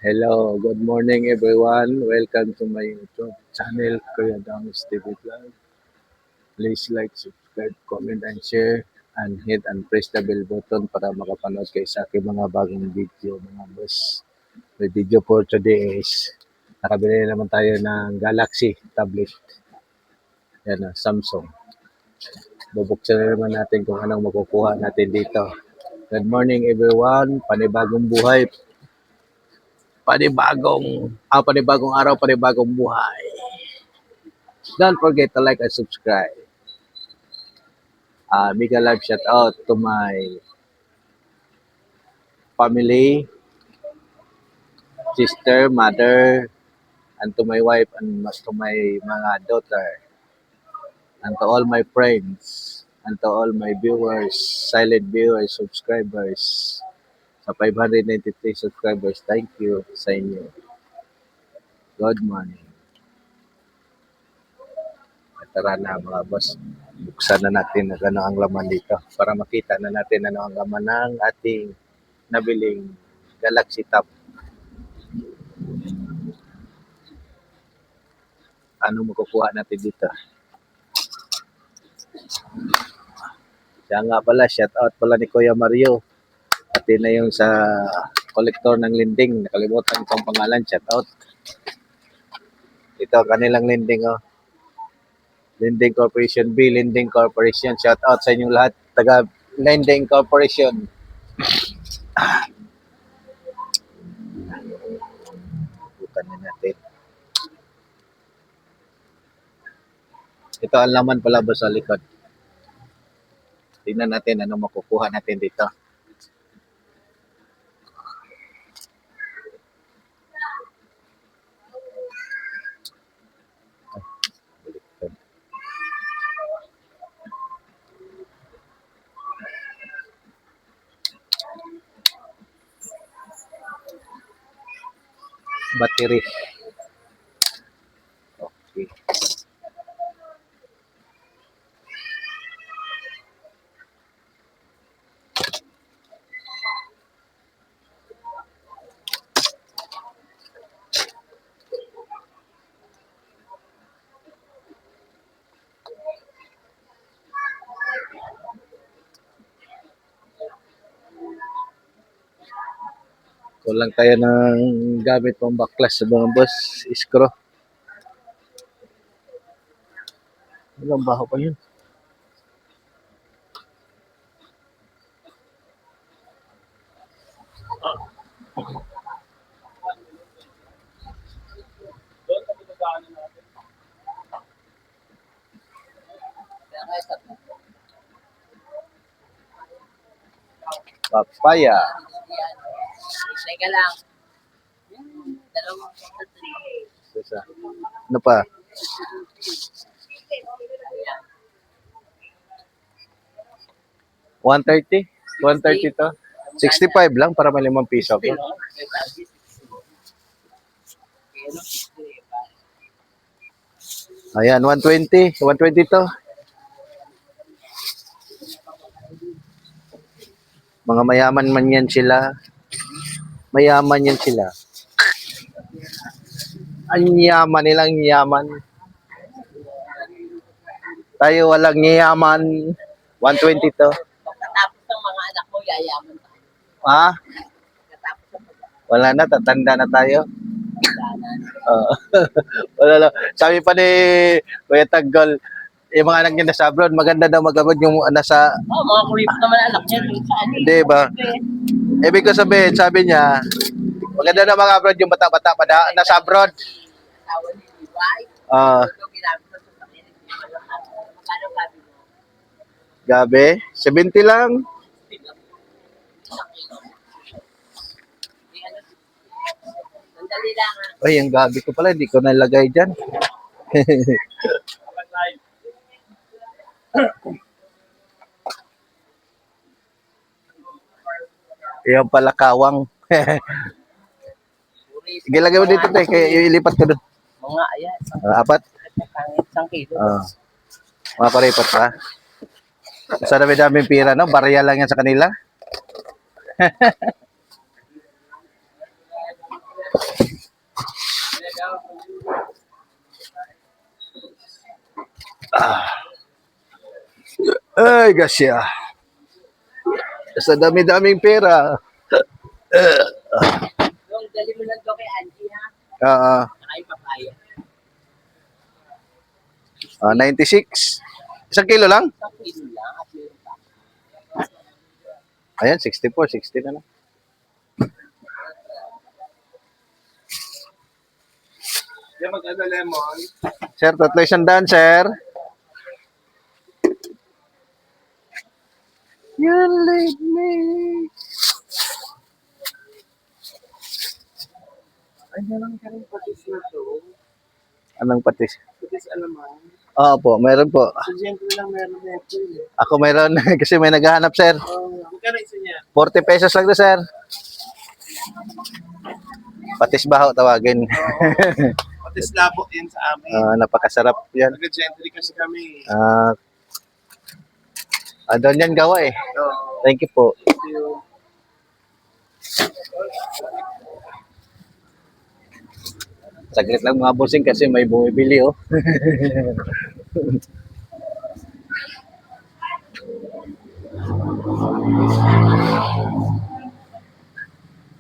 Hello, good morning everyone. Welcome to my YouTube channel, Kuya Damos TV Vlog. Please like, subscribe, comment, and share, and hit and press the bell button para makapanood kayo sa aking mga bagong video, mga boss. The video for today is nakabili na naman tayo ng Galaxy tablet. Yan na, Samsung. Bubuksan na naman natin kung anong makukuha natin dito. Good morning everyone. Panibagong buhay, panibagong araw, panibagong buhay. Don't forget to like and subscribe. Mega live shout out to my family, sister, mother, and to my wife and to my mga daughter, and to all my friends, and to all my viewers, silent viewers, subscribers, sa 593 subscribers. Thank you sa inyo. Good morning. Tara na mga boss. Buksan na natin ano ang laman dito para makita na natin ano ang laman ng ating nabiling Galaxy Tab. Ano makukuha natin dito? Siya nga pala, shout out pala ni Kuya Mario. Pati na yung sa kolektor ng lending. Nakalimutan kong pangalan, shout out. Ito, kanilang lending, oh. Lending Corporation B, Lending Corporation. Shout out sa inyong lahat. Taga Lending Corporation. Bukan na natin. Ito ang laman pala ba sa likod. Tingnan natin ano makukuha natin dito. Battery. Okay. Kulang tayo ng gamit pang baklas sa mga boss. Screw. Ilang baho pa yun. Papaya. Teka lang. Dalawang Isa. Ano pa? $130? $130 to? 65 lang para may 5 piso ko. Ayan, 120. 120 to. Mga mayaman man yan sila. Mayaman yan sila. Ang yaman nilang yaman. Tayo walang yaman. 120 to. Pagkatapos ng mga anak mo, yayaman tayo. Ha? Pagkatapos ng Wala na, tatanda na tayo. pagkakanan. Wala lang. Sabi pa ni Kuya Taggol, yung mga anak niya nasa abroad, maganda daw mag-abroad yung nasa, Mga kurip naman anak niya. Saan? hindi ba? Ibig ko sabihin, sabi niya, maganda daw mag-abroad yung bata-bata pa nasa abroad. Asawa ni Levi. Ah, Ito ginamit ko sa sakyan ni Levi. Magkano gabi mo? gabi, 70 lang. Sandali lang ha. Ay, yung gabi ko pala, hindi ko nalagay dyan. Yung pala kawang. Sige, lagay mo dito, te. Kaya ilipat ko doon. Mga ayan. Apat. Isang kilo. Mga paripat pa. Sa dami-daming pira, no? Barya lang yan sa kanila. Ay, gasya. Sa dami-daming pera. Yung dali mo lang to kay Angie, ha? Ah, Saka yung papaya. 96. Isang kilo lang? Isang kilo lang at meron pa. Ayan, 64, 60 na lang. Yan mag-ano lemon. Sir, 300, sir. You leave me. Ay, nalang ka rin patis na to. Anong patis? Patis alaman. Oo po, meron po. Sa Gentry lang meron na ito eh. Ako meron kasi may naghahanap, sir. Magkano isa niya? 40 pesos lang to, sir. Patis baho tawagin. Patis labo yan sa amin. Napakasarap yan. Nag-Gentry kasi kami. Doon yan gawa eh. Oo. Thank you po. Thank you. Saglit lang mga bossing kasi may bumibili oh.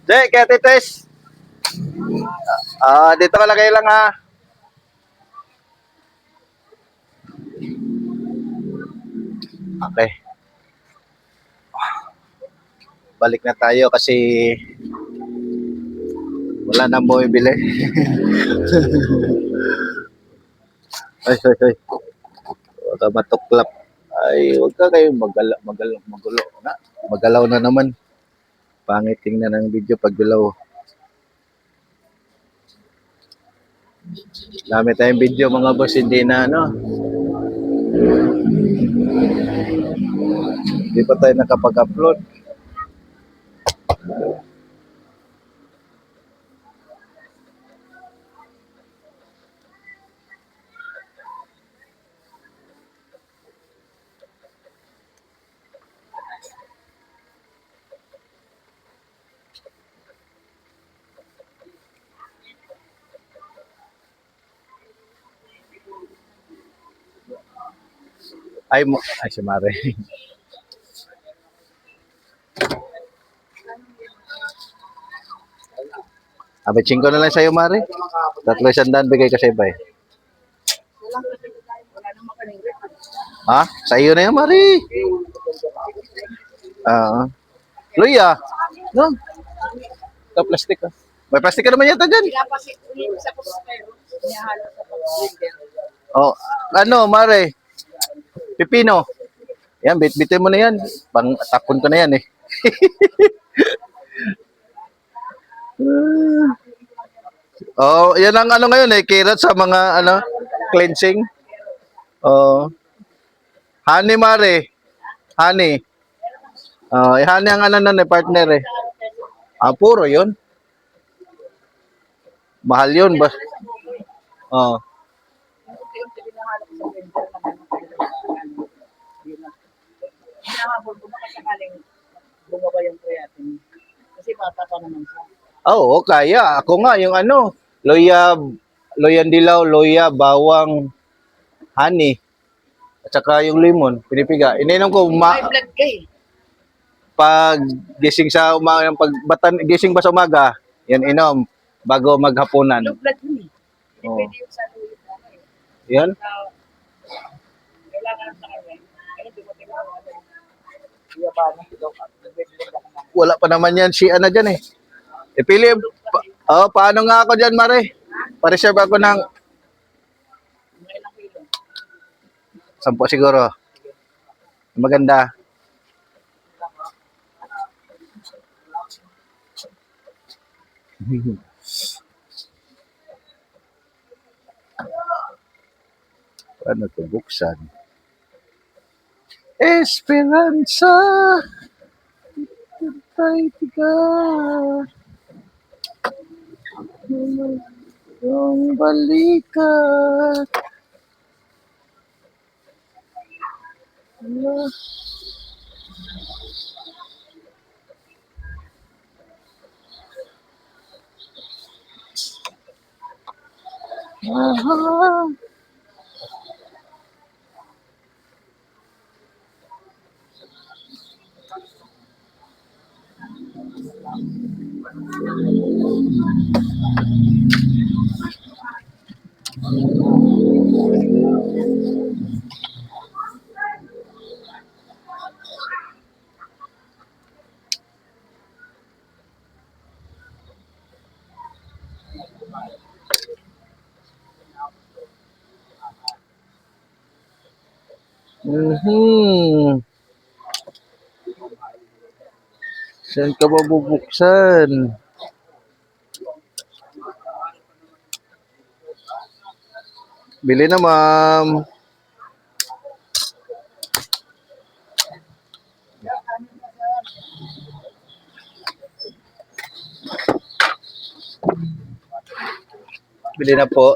Jay, kaya titis. Dito ka lagay lang ha. Okay. Balik na tayo kasi wala nang bumibili. Ay. Huwag ka matuklap. Ay, huwag ka kayo magulo na. Magalaw na naman. Pangit tingnan ng video pag gulaw. Dami tayong video mga boss, hindi na ano. Hindi pa tayo nakapag-upload. Ay si Mare. Abay, 5 na lang sa'yo, Mare. 300 bigay ka sa iba eh. Wala naman kaning record. Ha? Sa iyo na yan, Mare. Luya. No. Ito, plastic ah. May plastic ka naman yata dyan. Pinapasik ulit sa pero inihalo sa pag-blender. Oh, ano, Mare? Pipino. Yan, bit-bitin mo na yan. Pang tapon ko na yan eh. Yan ang ano ngayon eh, carrot sa mga ano, cleansing. Honey Mare. Honey. Honey ang ano nun eh, partner eh. Puro yun. Mahal yun ba? Unti-unti pinahalo ko sa blender naman. Hinahabol ko baka sakaling bumaba yung creatine. Kasi bata pa naman siya. Oo, kaya. Ako nga, yung ano, loyan dilaw, loya, bawang, honey, at saka yung lemon, pinipiga. Ininom ko, May blood ka eh. pag gising sa umaga, gising ba sa umaga, yan inom, bago maghapunan. Low blood yun eh. Hindi Oo. pwede yung sa lulit na eh. Yan. Kailangan sa kanya. Kaya dumating ako ano. Iyabanan ko daw. Nag-blend ako na. Wala pa naman yan si ano dyan eh. Pili, paano nga ako dyan, Mare? Pa-reserve ako ng Mga ilang kilo. 10 siguro. Maganda. Paano ito buksan? Esperanza tay tiga yung balikat Aha. Mhm. Saan ka mabubuksan? Bili na, ma'am. Bili na po.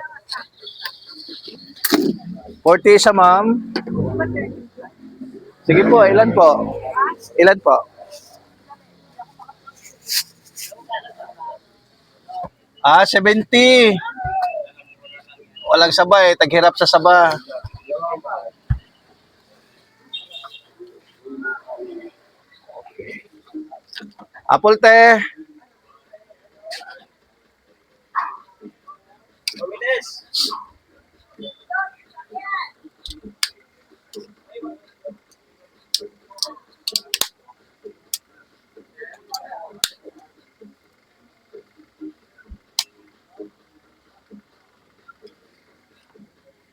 40 isa, ma'am. Sige po, ilan po? Ilan po? Ah, 70. Walang sabay, taghirap sa saba. Apple te.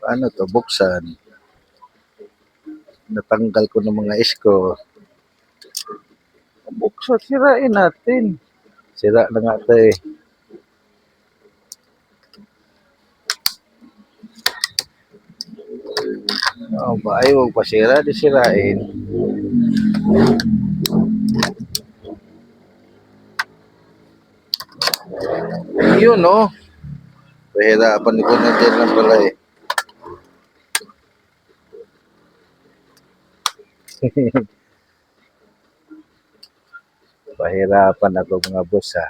Ano to, buksan. Natanggal ko ng mga isko. Buksan, sirain natin. Sira na nga ito eh. Oh, ba ay huwag pa sira, di sirain. Yun no. Pahirapan ko na dyan lang pala eh. Pahirapan ako mga boss ha.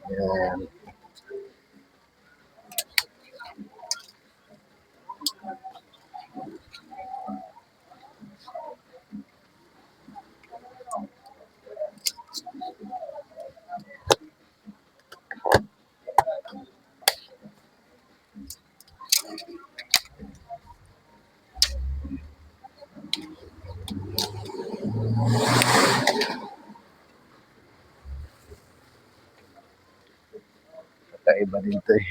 Yan. Kakaiba din to eh.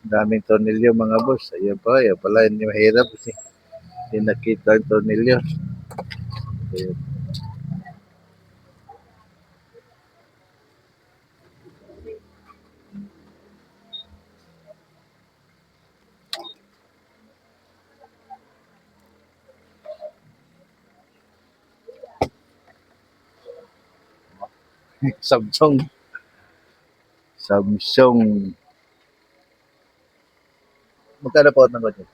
Daming tornilyo mga boss. Ayun pa, ayun pala, hindi mahirap kasi hindi nakita ang tornilyo. Ayun. Samsung. Samsung. Magkano po naman yun?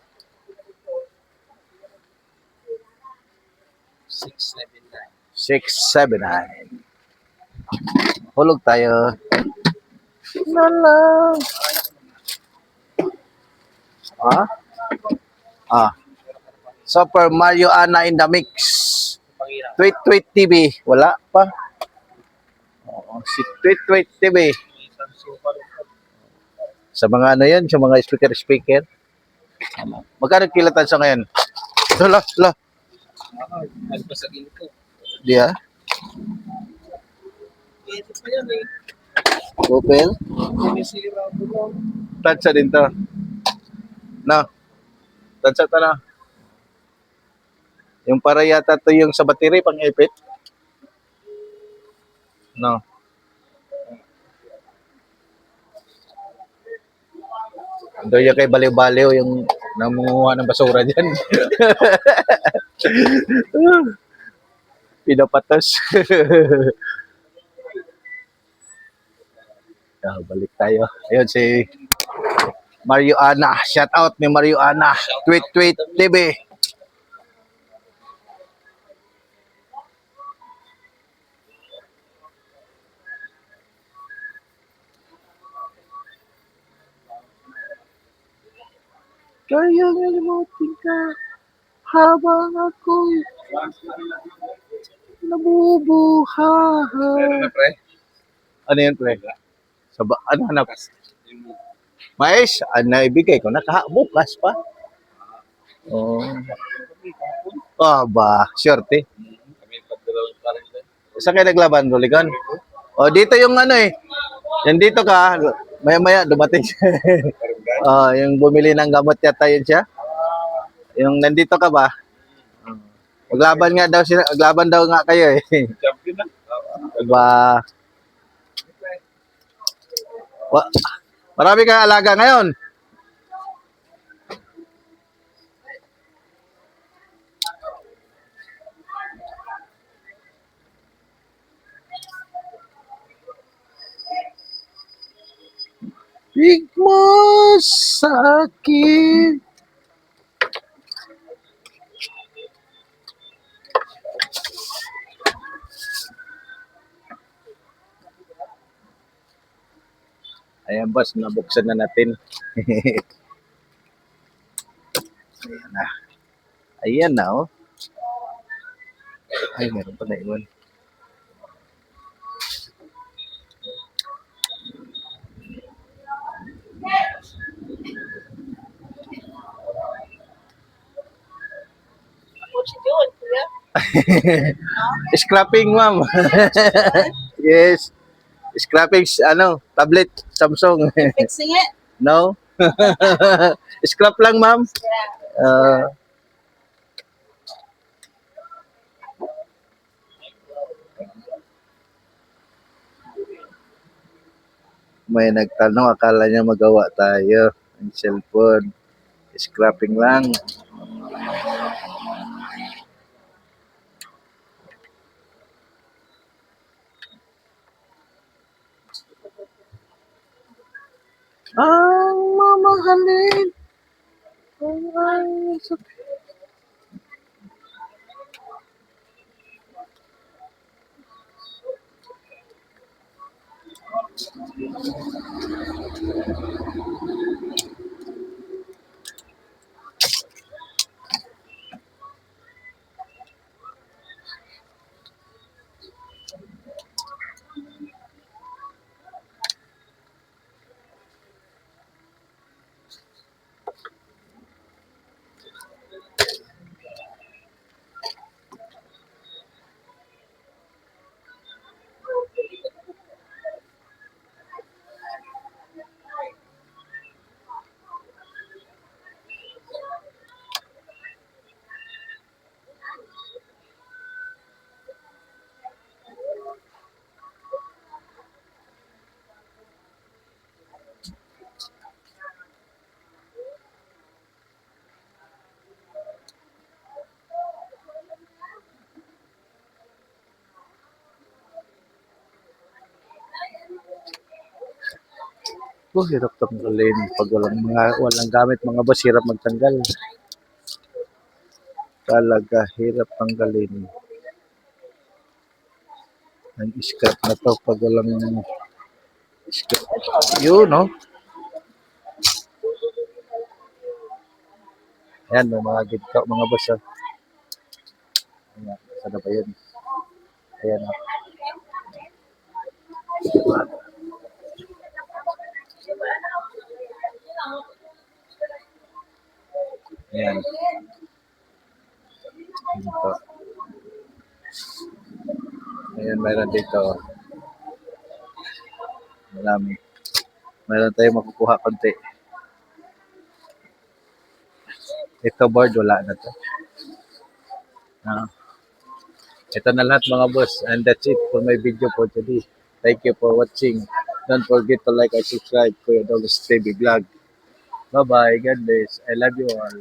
679. 679. Hulog tayo. Lala. Ah? Ah. Super Mario Ana in the mix. Pangira. Tweet Tweet TV. Wala pa. Oo, si Tweet Tweet TV. Sa mga ano yan, sa mga speaker. Magkano kilatan sa ngayon? La. Nagpasagin ko. Di ah. Ito pa yan eh. Open. Sinisira ko lang. Tansa din to. No. Tansa to na. Yung para yata to yung sa battery pang ipit. No. Doon yung kay Baliw-Baliw yung namunguha ng basura dyan. Pinapatas. Balik tayo. Ayun si Mario Ana. Shout out ni Mario Ana. Tweet Tweet TV. Kaya ngalimutin ka habang ako'y nabubuhay. pre? Ano yan, pre? Ano hanap? Mais, naibigay ko na bukas pa. Oh. Ba, shorty. Kami pagdalawan pa rin din. Saan kayo naglaban, Roligan? Oh, dito yung ano eh. Yan dito ka, maya-maya dumating siya. Yung bumili ng gamot yata yun siya. Yung nandito ka ba? Maglaban nga daw sila, maglaban daw nga kayo eh. Champion na. Ba. Marami kang alaga ngayon. Higmas sa akin. Ayan, boss, nabuksan na natin. Ayan na. Ayan na, oh. Ay, meron pa na iwan. What you doing, kuya? Scrapping, ma'am. Yes. Scrapping, tablet, Samsung. Fixing it? No? Scrap lang, ma'am. Yeah. May nagtanong, akala niya magawa tayo. Ang cellphone. Scrapping lang. Ang mamahalin. Ang hirap tanggalin. Pag walang gamit mga boss, hirap magtanggal. Talaga, hirap tanggalin. Ang scrap na to pag walang scrap. Yun, no? Ayan, may mga ginto, mga boss. Ayan, sana ba yun? Ayan, no? Ayan. Ginto. Ayan, mayroon dito. Marami. Mayroon tayong makukuha konti. Ito board, wala na to. Ito na lahat mga boss. And that's it for my video for today. Thank you for watching. Don't forget to like and subscribe for your Dolos TV vlog. Bye-bye. God bless. I love you all.